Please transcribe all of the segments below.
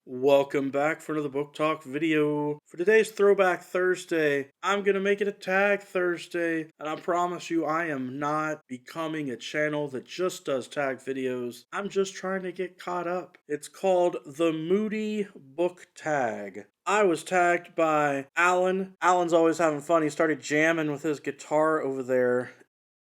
Welcome back for another book talk video. For today's Throwback Thursday, I'm going to make it a Tag Thursday, and I promise you I am not becoming a channel that just does tag videos. I'm just trying to get caught up. It's called the Moody Book Tag. I was tagged by Alan. Alan's always having fun. He started jamming with his guitar over there.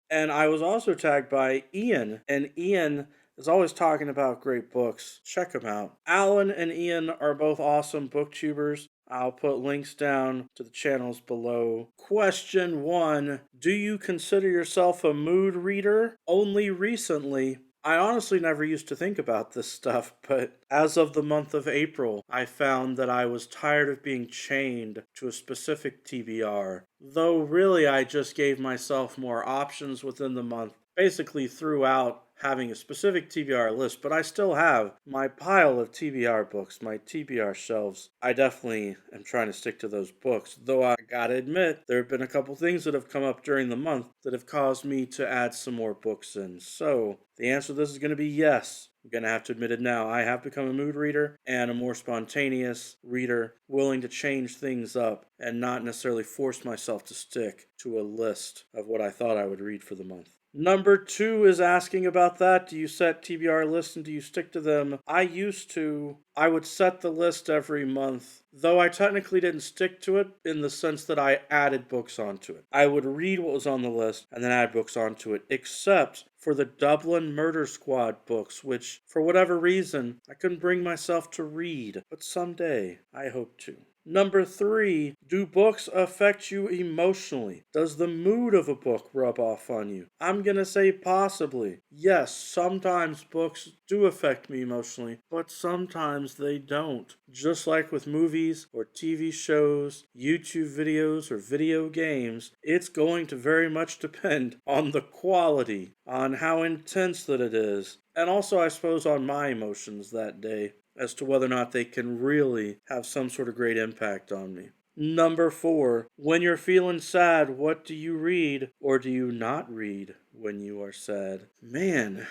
And I was also tagged by Ian, and Ian is always talking about great books. Check them out. Alan and Ian are both awesome booktubers. I'll put links down to the channels below. Question 1. Do you consider yourself a mood reader? Only recently. I honestly never used to think about this stuff, but as of the month of April, I found that I was tired of being chained to a specific TBR. Though really I just gave myself more options within the month, basically throughout having a specific TBR list, but I still have my pile of TBR books, my TBR shelves. I definitely am trying to stick to those books, though I gotta admit, there have been a couple things that have come up during the month that have caused me to add some more books in. So, the answer to this is going to be yes. I'm going to have to admit it now. I have become a mood reader and a more spontaneous reader, willing to change things up and not necessarily force myself to stick to a list of what I thought I would read for the month. Number 2 is asking about that. Do you set TBR lists and do you stick to them? I used to. I would set the list every month, though I technically didn't stick to it in the sense that I added books onto it. I would read what was on the list and then add books onto it, except for the Dublin Murder Squad books, which, for whatever reason, I couldn't bring myself to read, but someday I hope to. Number 3, do books affect you emotionally? Does the mood of a book rub off on you? I'm gonna say possibly. Yes, sometimes books do affect me emotionally, but sometimes they don't. Just like with movies or TV shows, YouTube videos, or video games, it's going to very much depend on the quality, on how intense that it is, and also I suppose on my emotions that day, as to whether or not they can really have some sort of great impact on me. Number 4, when you're feeling sad, what do you read or do you not read when you are sad? Man,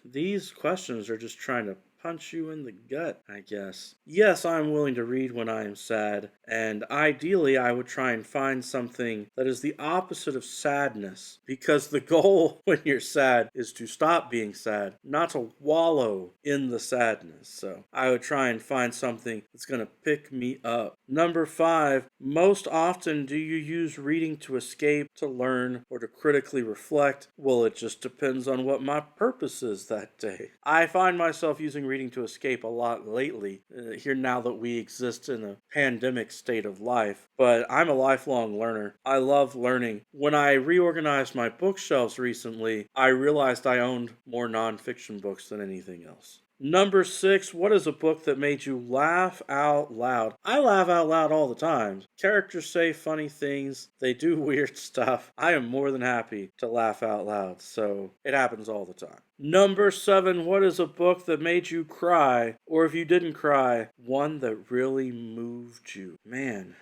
these questions are just trying to punch you in the gut, I guess. Yes, I'm willing to read when I am sad, and ideally I would try and find something that is the opposite of sadness, because the goal when you're sad is to stop being sad, not to wallow in the sadness. So I would try and find something that's going to pick me up. Number 5, most often do you use reading to escape, to learn, or to critically reflect? Well, it just depends on what my purpose is that day. I find myself using reading to escape a lot lately, here now that we exist in a pandemic state of life, but I'm a lifelong learner. I love learning. When I reorganized my bookshelves recently, I realized I owned more nonfiction books than anything else. Number 6, what is a book that made you laugh out loud? I laugh out loud all the time. Characters say funny things. They do weird stuff. I am more than happy to laugh out loud, so it happens all the time. Number 7, what is a book that made you cry? Or if you didn't cry, one that really moved you? Man,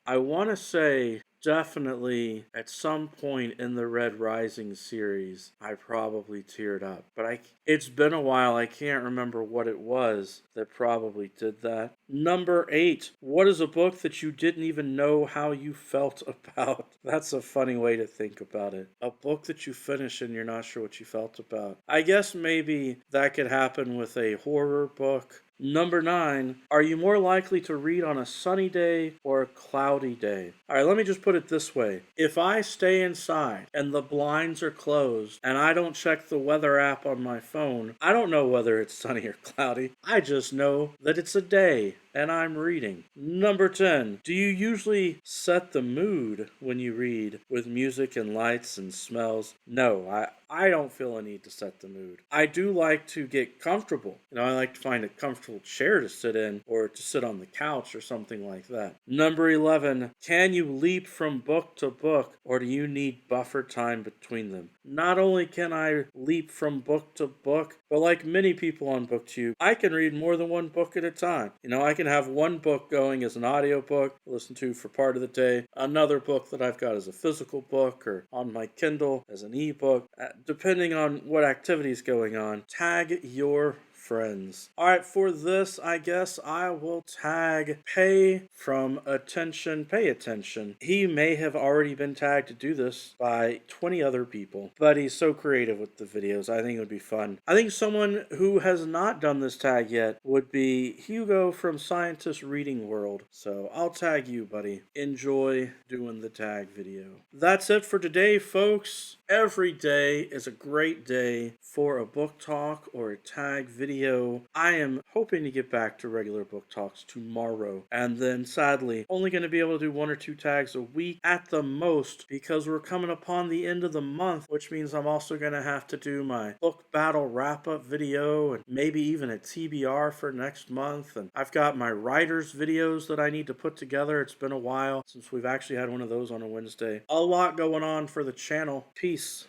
I want to say definitely at some point in the Red Rising series, I probably teared up. But it's been a while. I can't remember what it was that probably did that. Number 8, what is a book that you didn't even know how you felt about? That's a funny way to think about it. A book that you finish and you're not sure what you felt about. I guess maybe that could happen with a horror book. Number 9, are you more likely to read on a sunny day or a cloudy day? Alright, let me just put it this way. If I stay inside and the blinds are closed and I don't check the weather app on my phone, I don't know whether it's sunny or cloudy. I just know that it's a day and I'm reading. Number 10, do you usually set the mood when you read with music and lights and smells? No, I don't feel a need to set the mood. I do like to get comfortable. I like to find a comfortable chair to sit in or to sit on the couch or something like that. Number 11, can you leap from book to book or do you need buffer time between them? Not only can I leap from book to book, but like many people on Booktube, I can read more than one book at a time. I can have one book going as an audiobook, listen to for part of the day, another book that I've got as a physical book or on my Kindle as an ebook, depending on what activity is going on. Tag your friends. Alright, for this, I guess I will tag Pay from Attention, Pay Attention. He may have already been tagged to do this by 20 other people, but he's so creative with the videos. I think it would be fun. I think someone who has not done this tag yet would be Hugo from Scientist Reading World. So I'll tag you, buddy. Enjoy doing the tag video. That's it for today, folks. Every day is a great day for a book talk or a tag video. I am hoping to get back to regular book talks tomorrow, and then sadly only going to be able to do 1 or 2 tags a week at the most, because we're coming upon the end of the month, which means I'm also going to have to do my book battle wrap-up video and maybe even a TBR for next month. And I've got my writers videos that I need to put together. It's been a while since we've actually had one of those on a Wednesday. A lot going on for the channel. Peace.